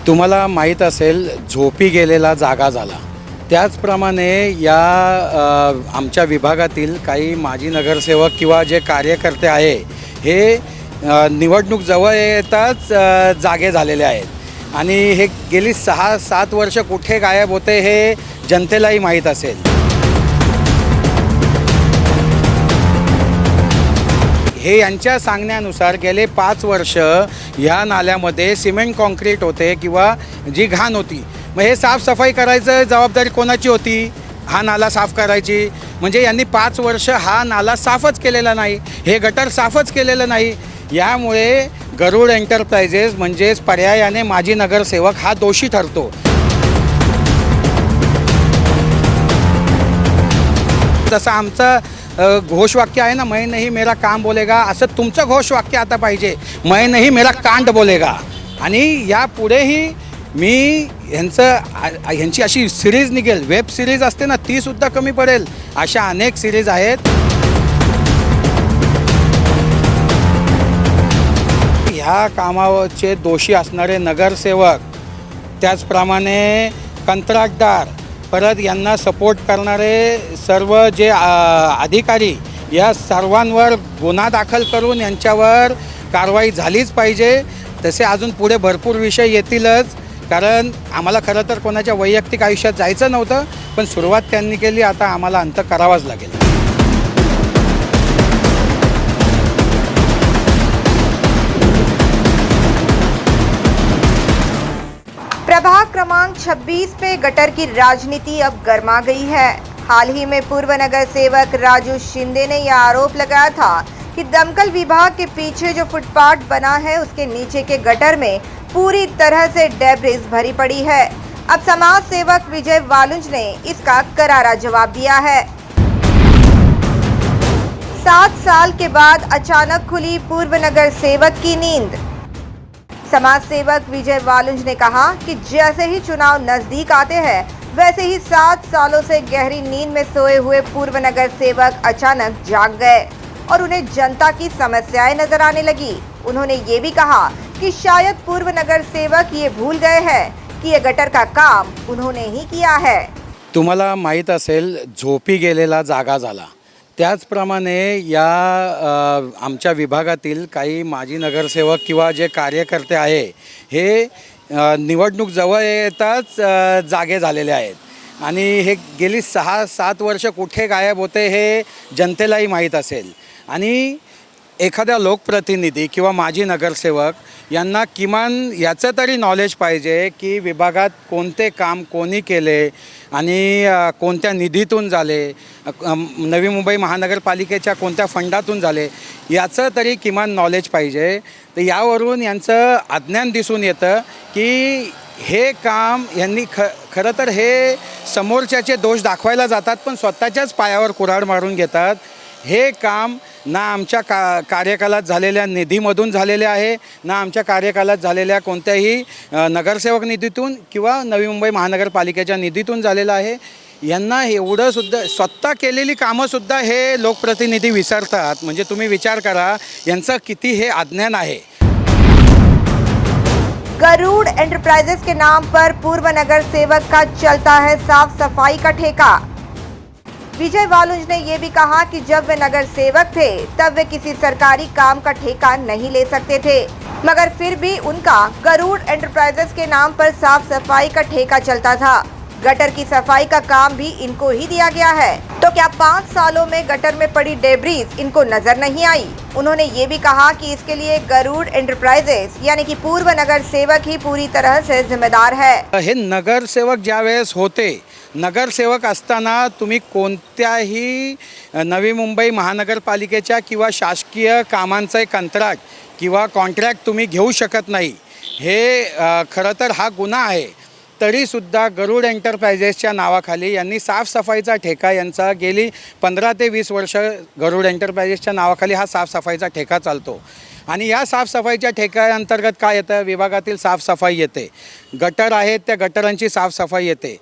तुम्हाला माहीत असेल झोपी गेलेला जागा झाला. त्याचप्रमाणे आमच्या विभागातील काही माजी नगरसेवक किंवा जे कार्यकर्ते आहे हे निवडणूक जवळ येताच जागे झालेले आहेत आणि हे गेली 6-7 वर्ष कुठे गायब होते हे जनतेलाही माहीत असेल. हे यांच्या सांगण्यानुसार गेले 5 वर्ष ह्या नाल्यामध्ये सिमेंट कॉन्क्रीट होते किंवा जी घाण होती. मग हे साफसफाई करायचं जबाबदारी कोणाची होती? हा नाला साफ करायची. म्हणजे यांनी 5 वर्ष हा नाला साफच केलेला नाही, हे गटर साफच केलेलं नाही. यामुळे गरुड एंटरप्राइजेस म्हणजेच पर्यायाने माजी नगरसेवक हा दोषी ठरतो. जसं आमचं घोषवाक्य आहे ना, मैं नहीं मेरा काम बोलेगा, असं तुमचं घोषवाक्य आता पाहिजे, मैं नहीं मेरा कांड बोलेगा. आणि यापुढेही मी ह्यांची अशी सिरीज निघेल, वेब सिरीज असते ना तीसुद्धा कमी पडेल, अशा अनेक सिरीज आहेत. ह्या कामाचे दोषी असणारे नगरसेवक, त्याचप्रमाणे कंत्राटदार, परत यांना सपोर्ट करणारे सर्व जे अधिकारी, या सर्वांवर गुन्हा दाखल करून यांच्यावर कारवाई झालीच पाहिजे. तसे अजून पुढे भरपूर विषय येतीलच, कारण आम्हाला खरं तर कोणाच्या वैयक्तिक आयुष्यात जायचं नव्हतं, पण सुरुवात त्यांनी केली, आता आम्हाला अंत करावाच लागेल. प्रभाग क्रमांक 26 पे गटर की राजनीति अब गर्मा गई है. हाल ही में पूर्व नगर सेवक राजू शिंदे ने यह आरोप लगाया था कि दमकल विभाग के पीछे जो फुटपाथ बना है उसके नीचे के गटर में पूरी तरह से डेब्रिस भरी पड़ी है. अब समाज सेवक विजय वालुंज ने इसका करारा जवाब दिया है. 7 साल के बाद अचानक खुली पूर्व नगर सेवक की नींद. समाज सेवक विजय वालुंज ने कहा कि जैसे ही चुनाव नजदीक आते हैं वैसे ही 7 सालों से गहरी नींद में सोए हुए पूर्व नगर सेवक अचानक जाग गए और उन्हें जनता की समस्याएं नजर आने लगी. उन्होंने ये भी कहा कि शायद पूर्व नगर सेवक ये भूल गए हैं कि ये गटर का काम उन्होंने ही किया है. तुम्हाला माहीत असेल झोपी गेलेला जागा झाला. त्याचप्रमाणे आमच्या विभागातील काही माजी नगरसेवक किंवा जे कार्यकर्ते आहे हे निवडणूक जवळ येताच जागे झालेले आहेत आणि हे गेली 6-7 वर्ष कुठे गायब होते हे जनतेलाही माहीत असेल. आणि एखाद्या लोकप्रतिनिधी किंवा माजी नगरसेवक यांना किमान याचं तरी नॉलेज पाहिजे की विभागात कोणते काम कोणी केले आणि कोणत्या निधीतून झाले, नवी मुंबई महानगरपालिकेच्या कोणत्या फंडातून झाले, याचं तरी किमान नॉलेज पाहिजे. तर यावरून यांचं अज्ञान दिसून येतं की हे काम यांनी खरं तर हे समोरच्याचे दोष दाखवायला जातात पण स्वतःच्याच पायावर कुऱ्हाड मारून घेतात. हे काम ना आमच्या कार्यकालात झालेल्या निधीमधून झालेले आहे, ना आमच्या कार्यकालात झालेल्या कोणत्याही नगरसेवक निधीतून किंवा नवी मुंबई महानगरपालिकेच्या निधीतून झालेलं आहे. यांना एवढंसुद्धा स्वतः केलेली कामंसुद्धा हे लोकप्रतिनिधी विसरतात. म्हणजे तुम्ही विचार करा यांचं किती हे अज्ञान आहे. गरुड़ एंटरप्राइजेस के नाम पर पूर्व नगर सेवक का चलता है साफ सफाई का ठेका. विजय वालुंज ने यह भी कहा कि जब वे नगर सेवक थे तब वे किसी सरकारी काम का ठेका नहीं ले सकते थे, मगर फिर भी उनका गरुड़ एंटरप्राइजेस के नाम पर साफ सफाई का ठेका चलता था. गटर की सफाई का काम भी इनको ही दिया गया है. तो क्या 5 सालों में गटर में पड़ी डेब्रीज इनको नजर नहीं आई? उन्होंने ये भी कहा कि इसके लिए गरुड़ एंटरप्राइजेस यानी कि पूर्व नगर सेवक ही पूरी तरह से जिम्मेदार है. हे नगरसेवक ज्यावेळेस होते, नगरसेवक असताना तुम्ही कोणत्याही नवी मुंबई महानगरपालिकेच्या किंवा शासकीय कामांचं कंत्राट किंवा कॉन्ट्रॅक्ट तुम्ही घेऊ शकत नाही. हे खरं तर हा गुन्हा आहे. तरीसुद्धा गरुड एंटरप्राइजेसच्या नावाखाली यांनी साफसफाईचा ठेका यांचा गेली 15 ते 20 वर्ष गरुड एंटरप्राइजेसच्या नावाखाली हा साफसफाईचा ठेका चालतो. आणि या साफसफाईच्या ठेक्याअंतर्गत काय येतं, विभागातील साफसफाई येते, गटर आहेत त्या गटरांची साफसफाई येते,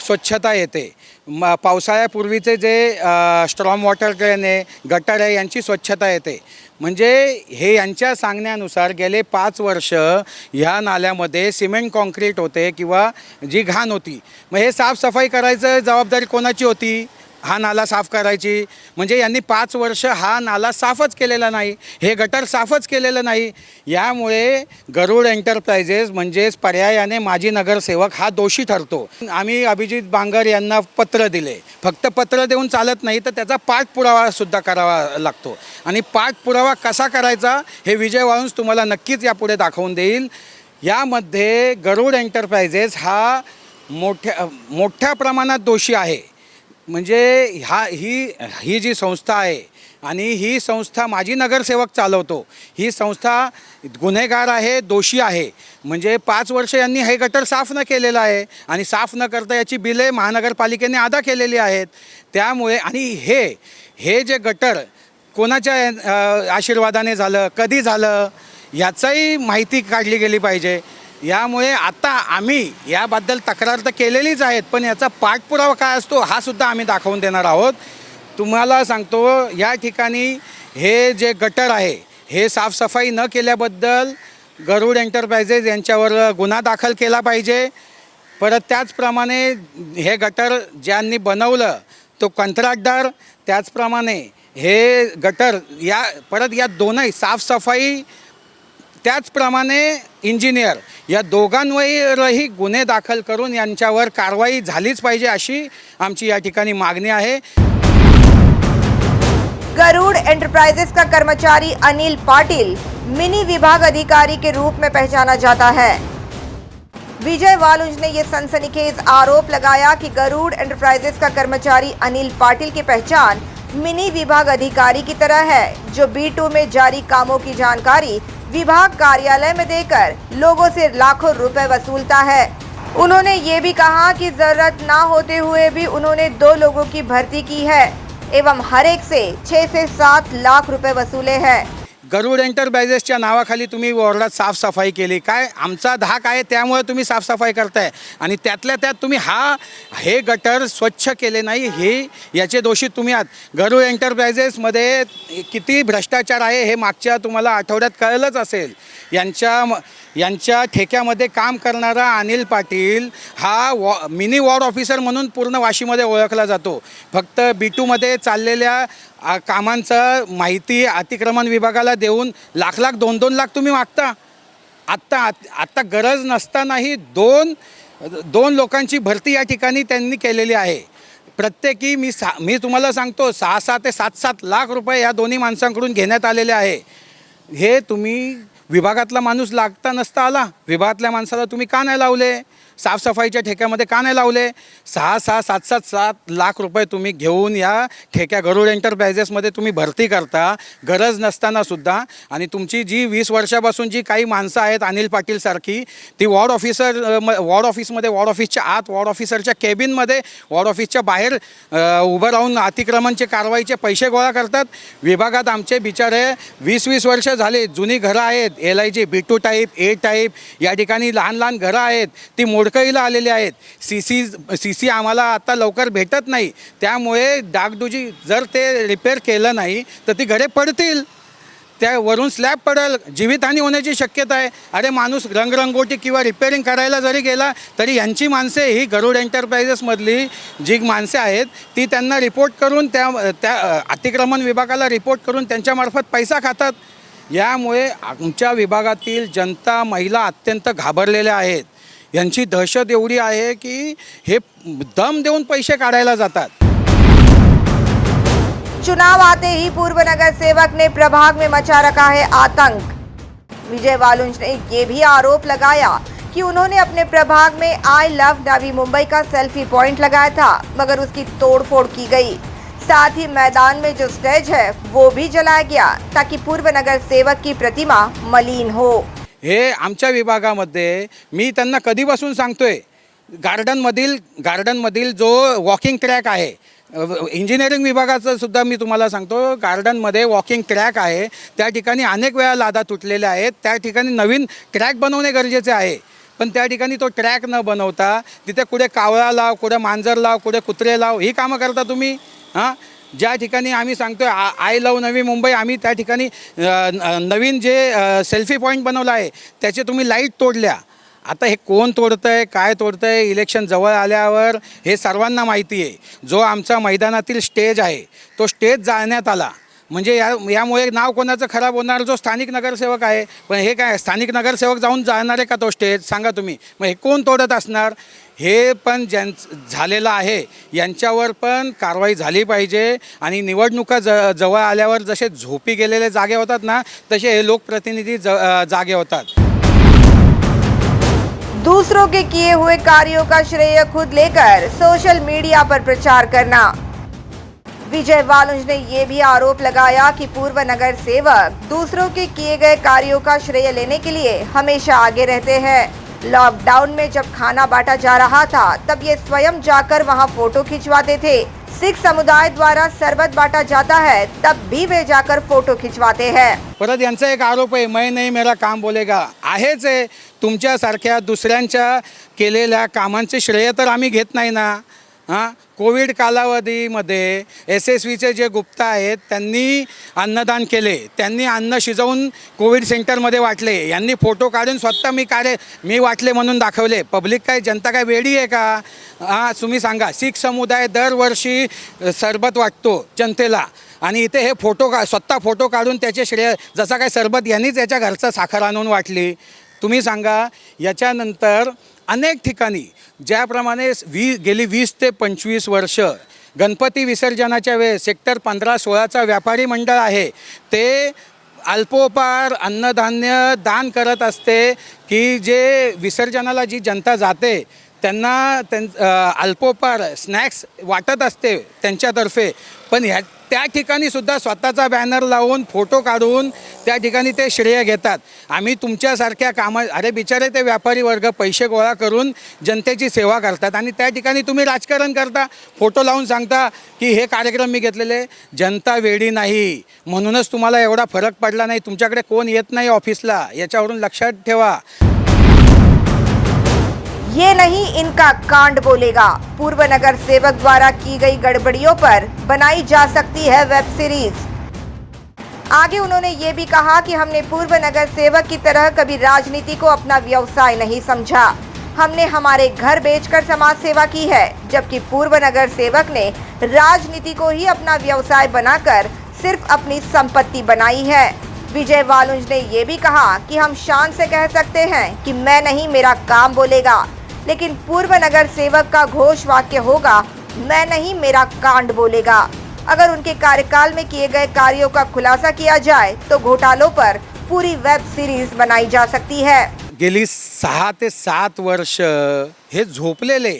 स्वच्छता येते, पावसाळ्यापूर्वीचे जे स्ट्रॉम वॉटर ड्रेन आहे, गटर आहे, यांची स्वच्छता येते. म्हणजे हे यांच्या सांगण्यानुसार गेले 5 वर्ष ह्या नाल्यामध्ये सिमेंट कॉन्क्रीट होते किंवा जी घाण होती. मग हे साफसफाई करायचं जबाबदारी कोणाची होती? हा नाला साफ करायची. म्हणजे यांनी 5 वर्ष हा नाला साफच केलेला नाही, हे गटर साफच केलेलं नाही. यामुळे गरुड एंटरप्राइजेस म्हणजेच पर्यायाने माजी नगरसेवक हा दोषी ठरतो. आम्ही अभिजित बांगर यांना पत्र दिले. फक्त पत्र देऊन चालत नाही, तर त्याचा पाठपुरावासुद्धा करावा लागतो. आणि पाठपुरावा कसा करायचा हे विजय वाळुंज तुम्हाला नक्कीच यापुढे दाखवून देईल. यामध्ये गरुड एंटरप्राइजेस हा मोठ्या प्रमाणात दोषी आहे. म्हणजे ही जी संस्था आहे आणि ही संस्था माजी नगरसेवक चालवतो, ही संस्था गुन्हेगार आहे, दोषी आहे. म्हणजे 5 वर्ष यांनी हे गटर साफ न केलेलं आहे आणि साफ न करता याची बिले महानगरपालिकेने अदा केलेली आहेत. त्यामुळे आणि हे जे गटर कोणाच्या आशीर्वादाने झालं, कधी झालं, याचाही माहिती काढली गेली पाहिजे. यामुळे आता आम्ही याबद्दल तक्रार तर केलेलीच आहेत, पण याचा पाठपुरावा काय असतो हा सुद्धा आम्ही दाखवून देणार आहोत. तुम्हाला सांगतो, या ठिकाणी हे जे गटर आहे हे साफसफाई न केल्याबद्दल गरुड एंटरप्राइजेस यांच्यावर गुन्हा दाखल केला पाहिजे. परत त्याचप्रमाणे हे गटर ज्यांनी बनवलं तो कंत्राटदार, त्याचप्रमाणे हे गटर या दोनही साफसफाई त्याचप्रमाणे इंजिनियर या दोघांवरही गुन्हे दाखल करून यांच्यावर कारवाई झालीच पाहिजे, अशी आमची या ठिकाणी मागणी आहे. गरुड़ एंटरप्राइजेस का कर्मचारी अनिल पाटिल मिनी विभाग अधिकारी के रूप में पहचाना जाता है. विजय वालुंज ने यह सनसनीखेज आरोप लगाया कि गरुड़ एंटरप्राइजेस का कर्मचारी अनिल पाटिल की पहचान मिनी विभाग अधिकारी की तरह है, जो B2 में जारी कामों की जानकारी विभाग कार्यालय में देकर लोगों से लाखों रुपए वसूलता है. उन्होंने ये भी कहा कि जरूरत ना होते हुए भी उन्होंने 2 लोगों की भर्ती की है एवं हर एक से 6 से 7 लाख रुपए वसूले हैं. गरुड एंटरप्राइजेसच्या नावाखाली तुम्ही वॉर्डात साफसफाई केली, काय आमचा धाक आहे त्यामुळे तुम्ही साफसफाई करताय आणि त्यातल्या त्यात तुम्ही हे गटर स्वच्छ केले नाही, हे याचे दोषी तुम्ही आहात. गरुड एंटरप्राइजेसमध्ये किती भ्रष्टाचार आहे हे मागच्या तुम्हाला आठवड्यात कळलंच असेल. यांच्या ठेक्यामध्ये काम करणारा अनिल पाटील हा मिनी वॉर्ड ऑफिसर म्हणून पूर्ण वाशीमध्ये ओळखला जातो. फक्त B2मध्ये चाललेल्या कामांचं माहिती अतिक्रमण विभागाला देऊन लाख 2-2 लाख तुम्ही मागता. आत्ता गरज नसतानाही दोन लोकांची भरती या ठिकाणी त्यांनी केलेली आहे. प्रत्येकी मी तुम्हाला सांगतो 6 ते 7 लाख रुपये या दोन्ही माणसांकडून घेण्यात आलेले आहे. हे तुम्ही विभागातला माणूस लागता नसता आला, विभागातल्या माणसाला तुम्ही का नाही लावले? साफसफाईच्या ठेक्यामध्ये का नाही लावले? 6 7 लाख रुपये तुम्ही घेऊन या ठेक्या गरुड एंटरप्राइजेसमध्ये तुम्ही भरती करता गरज नसताना सुद्धा. आणि तुमची जी 20 वर्षापासून जी काही माणसं आहेत अनिल पाटीलसारखी, ती वॉर्ड ऑफिसमध्ये वॉर्ड ऑफिसच्या आत, वॉर्ड ऑफिसरच्या केबिनमध्ये, वॉर्ड ऑफिसच्या बाहेर उभं राहून अतिक्रमणचे कारवाईचे पैसे गोळा करतात. विभागात आमचे बिचारे 20 वर्ष झाले, जुनी घरं आहेत, LIG B2 type, A type, या ठिकाणी लहान घरं आहेत, ती मोडकळीला आलेली आहेत. CC आम्हाला आता लवकर भेटत नाही. त्यामुळे डागडुजी जर ते रिपेअर केलं नाही तर ती घरे पडतील, त्यावरून स्लॅब पडेल, जीवितहानी होण्याची शक्यता आहे. अरे माणूस रंगरंगोटी किंवा रिपेअरिंग करायला जरी गेला तरी यांची माणसे, ही गरुड एंटरप्राइजेसमधली जी माणसे आहेत ती त्यांना रिपोर्ट करून त्या अतिक्रमण विभागाला रिपोर्ट करून त्यांच्यामार्फत पैसा खातात. यामुळे आमच्या विभागातील जनता, महिला अत्यंत घाबरलेल्या आहेत. यांची दहशत एवढी आहे की हे दम देऊन पैसे काढायला जातात. चुनाव आते ही पूर्व नगर सेवक ने प्रभाग में मचा रखा है आतंक. विजय वालुंज ने ये भी आरोप लगाया कि उन्होंने अपने प्रभाग में आई लव नवी मुंबई का सेल्फी पॉइंट लगाया था, मगर उसकी तोड़फोड़ की गई. साथ ही मैदान में जो स्टेज है वो भी जलाया गया ताकि पूर्व नगर सेवक की प्रतिमा मलिन हो. हे आमच्या विभागामध्ये मी त्यांना कधीपासून सांगतोय, गार्डनमधील जो वॉकिंग ट्रॅक आहे इंजिनिअरिंग विभागाचं सुद्धा मी तुम्हाला सांगतो, गार्डनमध्ये वॉकिंग ट्रॅक आहे, त्या ठिकाणी अनेक वेळा लादा तुटलेल्या आहेत, त्या ठिकाणी नवीन ट्रॅक बनवणे गरजेचे आहे. पण त्या ठिकाणी तो ट्रॅक न बनवता तिथे कुठे कावळा लाव, कुठे मांजर लाव, कुठे कुत्रे लाव, ही कामं करता तुम्ही. ज्या ठिकाणी आम्ही सांगतो आय लव नवी मुंबई, आम्ही त्या ठिकाणी नवीन जे सेल्फी पॉईंट बनवला आहे त्याचे तुम्ही लाईट तोडल्या. आता हे कोण तोडतं आहे, काय तोडतं आहे, इलेक्शन जवळ आल्यावर हे सर्वांना माहिती आहे. जो आमचा मैदानातील स्टेज आहे तो स्टेज जाळण्यात आला, म्हणजे यामुळे नाव कोणाचं खराब होणार, जो स्थानिक नगरसेवक आहे. पण हे काय स्थानिक नगरसेवक जाऊन जाणार आहे का तो स्टेज, सांगा तुम्ही. मग हे कोण तोडत असणार. हे पण झालेलं आहे, यांच्यावर पण कारवाई झाली पाहिजे. आणि निवडणुका जवळ आल्यावर जसे झोपी गेलेले जागे होतात ना, तसे हे लोकप्रतिनिधी जागे होतात. दूसरों के किए हुए कार्यों का श्रेय खुद लेकर सोशल मीडिया पर प्रचार करना। विजय वालुंज ने ये भी आरोप लगाया कि पूर्व नगर सेवक दूसरों के किए गए कार्यों का श्रेय लेने के लिए हमेशा आगे रहते हैं। लॉकडाउन में जब खाना बांटा जा रहा था तब ये स्वयं जाकर वहां फोटो खिंचवाते थे। सिख समुदाय द्वारा शरबत बांटा जाता है तब भी वे जाकर फोटो खिंचवाते हैं। परत यांचा एक आरोप आहे, मैं नहीं मेरा काम बोलेगा. आहेच आहे, तुमच्यासारख्या दुसऱ्यांच्या केलेल्या कामांचे श्रेय तर आम्ही घेत नाही ना. कोविड कालावधीमध्ये SSVचे जे गुप्ता आहेत त्यांनी अन्नदान केले, त्यांनी अन्न शिजवून कोविड सेंटरमध्ये वाटले, यांनी फोटो काढून स्वतः मी वाटले म्हणून दाखवले. पब्लिक काय, जनता काय वेडी आहे का. तुम्ही सांगा. शीख समुदाय दरवर्षी सरबत वाटतो जनतेला, आणि इथे हे स्वतः फोटो काढून त्याचे श्रेय, जसा काय सरबत यांनीच याच्या घरचा साखर आणून वाटली. तुम्ही सांगा. याच्यानंतर अनेक ठिकाणी ज्याप्रमाणे गेली 20 ते 25 वर्ष गणपती विसर्जनाच्या वेळेस सेक्टर 15-16चा व्यापारी मंडळ आहे ते अल्पोपार अन्नधान्य दान करत असते, की जे विसर्जनाला जी जनता जाते त्यांना अल्पोपार स्नॅक्स वाटत असते त्यांच्यातर्फे. पण त्या ठिकाणी सुद्धा स्वतःचा बॅनर लावून फोटो काढून त्या ठिकाणी ते श्रेय घेतात. आम्ही तुमच्यासारख्या अरे बिचारे ते व्यापारी वर्ग पैसे गोळा करून जनतेची सेवा करतात, आणि त्या ठिकाणी तुम्ही राजकारण करता, फोटो लावून सांगता की हे कार्यक्रम मी घेतलेले. जनता वेडी नाही, म्हणूनच तुम्हाला एवढा फरक पडला नाही. तुमच्याकडे कोण येत नाही ऑफिसला, याच्यावरून लक्षात ठेवा. ये नहीं इनका कांड बोलेगा। पूर्व नगर सेवक द्वारा की गई गड़बड़ियों पर बनाई जा सकती है वेब सीरीज। आगे उन्होंने ये भी कहा कि हमने पूर्व नगर सेवक की तरह कभी राजनीति को अपना व्यवसाय नहीं समझा। हमने हमारे घर बेचकर समाज सेवा की है, जबकि पूर्व नगर सेवक ने राजनीति को ही अपना व्यवसाय बनाकर सिर्फ अपनी संपत्ति बनाई है। विजय वालुंज ने ये भी कहा कि हम शान से कह सकते हैं कि मैं नहीं मेरा काम बोलेगा, लेकिन पूर्व नगर सेवक का घोष वाक्य होगा, मैं नहीं मेरा कांड बोलेगा। अगर उनके कार्यकाल में किए गए कार्यों का खुलासा किया जाए तो घोटालों पर पूरी वेब सीरीज बनाई जा सकती है। गेली 6 ते 7 वर्ष हे झोपलेले,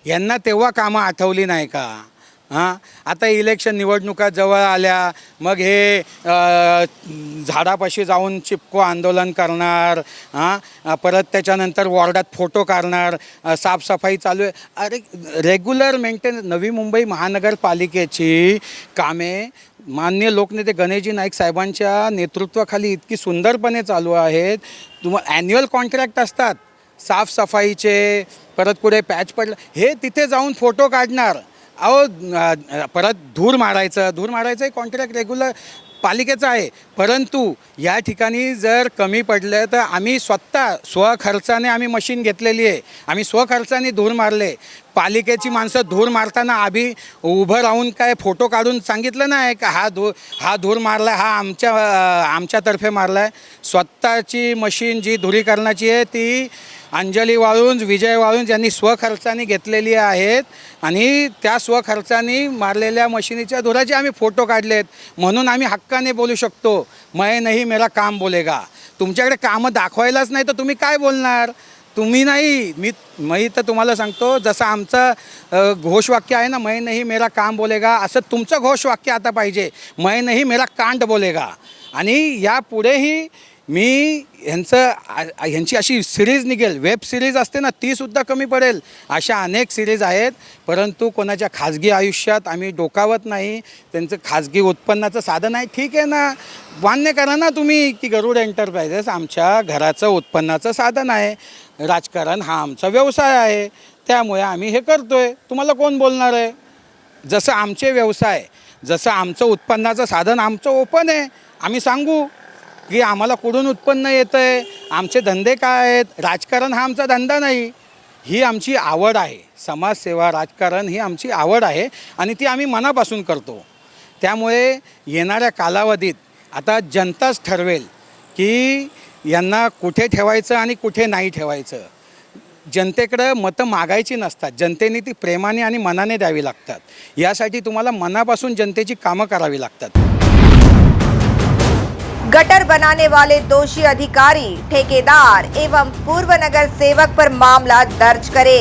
यांना तेव्हा कामं आठवली नाही का. आता इलेक्शन निवडणुका जवळ आल्या, मग हे झाडापाशी जाऊन चिपको आंदोलन करणार, परत त्याच्यानंतर वॉर्डात फोटो काढणार, साफसफाई चालू आहे. अरे रेग्युलर मेंटेन नवी मुंबई महानगरपालिकेची कामे माननीय लोकनेते गणेशजी नाईक साहेबांच्या नेतृत्वाखाली इतकी सुंदरपणे चालू आहेत. ॲन्युअल कॉन्ट्रॅक्ट असतात साफसफाईचे, परत कुठे पॅच पडलं हे तिथे जाऊन फोटो काढणार. परत धूर मारायचं कॉन्ट्रॅक्ट रेग्युलर पालिकेचं आहे. परंतु या ठिकाणी जर कमी पडलं तर आम्ही स्वखर्चाने आम्ही मशीन घेतलेली आहे, आम्ही स्वखर्चाने धूर मारले. पालिकेची माणसं धूर मारताना आम्ही उभं राहून काय फोटो काढून सांगितलं नाही का हा धूर मारला, हा आमच्यातर्फे मारला आहे. स्वतःची मशीन जी धुरीकरणाची आहे ती अंजली वाळुंज, विजय वाळुंज यांनी स्वखर्चाने घेतलेली आहेत, आणि त्या स्वखर्चाने मारलेल्या मशिनीच्या धुराचे आम्ही फोटो काढलेत. म्हणून आम्ही हक्काने बोलू शकतो, मैं नहीं मेरा काम बोलेगा. तुमच्याकडे कामं दाखवायलाच नाही तर तुम्ही काय बोलणार. तुम्ही नाही, मी तर तुम्हाला सांगतो, जसं आमचं घोषवाक्य आहे ना, मैं नहीं मेरा काम बोलेगा, असं तुमचं घोषवाक्य आता पाहिजे, मैं नहीं मेरा कांड बोलेगा. आणि यापुढेही मी ह्यांची अशी सिरीज निघेल, वेब सिरीज असते ना, तीसुद्धा कमी पडेल. अशा अनेक सिरीज आहेत, परंतु कोणाच्या खाजगी आयुष्यात आम्ही डोकावत नाही. त्यांचं खाजगी उत्पन्नाचं साधन आहे, ठीक आहे ना, मान्य करा ना तुम्ही की गरुड एंटरप्राइजेस आमच्या घराचं उत्पन्नाचं साधन आहे. राजकारण हा आमचा व्यवसाय आहे, त्यामुळे आम्ही हे करतो आहे. तुम्हाला कोण बोलणार आहे? जसं आमचे व्यवसाय, जसं आमचं उत्पन्नाचं साधन आमचं ओपन आहे, आम्ही सांगू की आम्हाला कुठून उत्पन्न येतं आहे, आमचे धंदे काय आहेत. राजकारण हा आमचा धंदा नाही, ही आमची आवड आहे. समाजसेवा, राजकारण ही आमची आवड आहे आणि ती आम्ही मनापासून करतो. त्यामुळे येणाऱ्या कालावधीत आता जनताच ठरवेल की यांना कुठे ठेवायचं आणि कुठे नाही ठेवायचं. जनतेकडं मतं मागायची नसतात, जनतेने ती प्रेमाने आणि मनाने द्यावी लागतात. यासाठी तुम्हाला मनापासून जनतेची कामं करावी लागतात. गटर बनाने वाले दोषी अधिकारी, ठेकेदार एवं पूर्व नगर सेवक पर मामला दर्ज करे।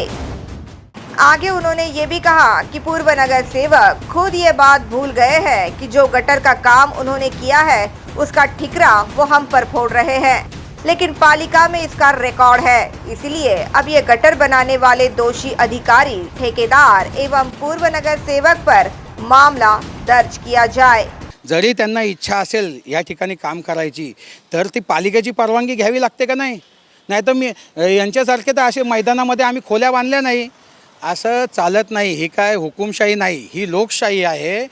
आगे उन्होंने ये भी कहा कि पूर्व नगर सेवक खुद ये बात भूल गए हैं कि जो गटर का काम उन्होंने किया है उसका ठिकरा वो हम पर फोड़ रहे हैं, लेकिन पालिका में इसका रिकॉर्ड है। इसलिए अब ये गटर बनाने वाले दोषी अधिकारी, ठेकेदार एवं पूर्व नगर सेवक पर मामला दर्ज किया जाए। जरी त्यांना इच्छा असेल या ठिकाणी काम करायची तर ती पालिकेची परवानगी घ्यावी लागते का नाही? नाही तर मी यांच्यासारखे तर असे मैदानामध्ये आम्ही खोल्या बांधल्या नाही, असं चालत नाही. ही काय हुकुमशाही नाही, ही लोकशाही आहे.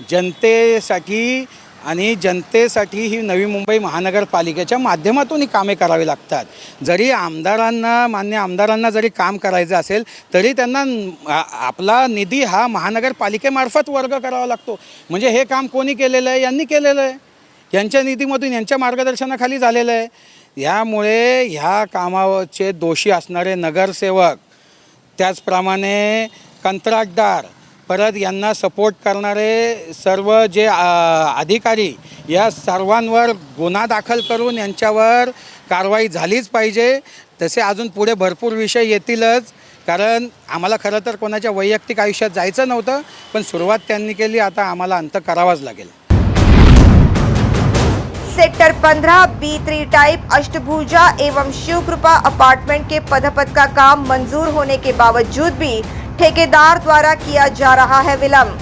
जनतेसाठी आणि जनतेसाठी ही नवी मुंबई महानगरपालिकेच्या माध्यमातून ही कामे करावी लागतात. जरी आमदारांना, मान्य आमदारांना जरी काम करायचं असेल तरी त्यांना आपला निधी हा महानगरपालिकेमार्फत वर्ग करावा लागतो. म्हणजे हे काम कोणी केलेलं आहे? यांनी केलेलं आहे, यांच्या निधीमधून, यांच्या मार्गदर्शनाखाली झालेलं आहे. यामुळे ह्या कामाचे दोषी असणारे नगरसेवक, त्याचप्रमाणे कंत्राटदार, परत यांना सपोर्ट करणारे सर्व जे अधिकारी, या सर्वांवर गुन्हा दाखल करून यांच्यावर कारवाई झालीच पाहिजे. तसे अजून पुढे भरपूर विषय येतीलच, कारण आम्हाला खरं तर कोणाच्या वैयक्तिक आयुष्यात जायचं नव्हतं, पण सुरुवात त्यांनी केली, आता आम्हाला अंत करावाच लागेल. सेक्टर 15 B3 टाइप अष्टभुजा एवं शिवकृपा अपार्टमेंट के पदपथ का काम मंजूर होने के बावजूद भी ठेकेदार द्वारा किया जा रहा है विलंब।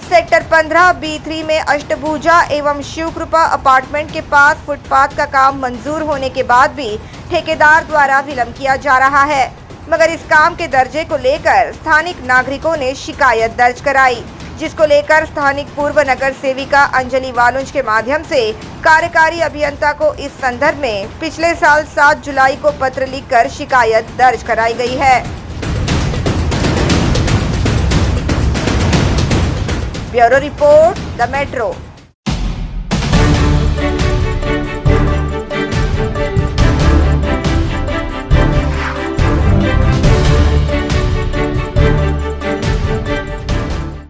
सेक्टर 15 B3 में अष्टभुजा एवं शिवकृपा अपार्टमेंट के पास फुटपाथ का काम मंजूर होने के बाद भी ठेकेदार द्वारा विलंब किया जा रहा है, मगर इस काम के दर्जे को लेकर स्थानिक नागरिकों ने शिकायत दर्ज कराई, जिसको लेकर स्थानिक पूर्व नगर सेविका अंजलि वालुंज के माध्यम से कार्यकारी अभियंता को इस संदर्भ में पिछले साल 7 जुलाई को पत्र लिखकर शिकायत दर्ज कराई गई है। Bureau report, the metro.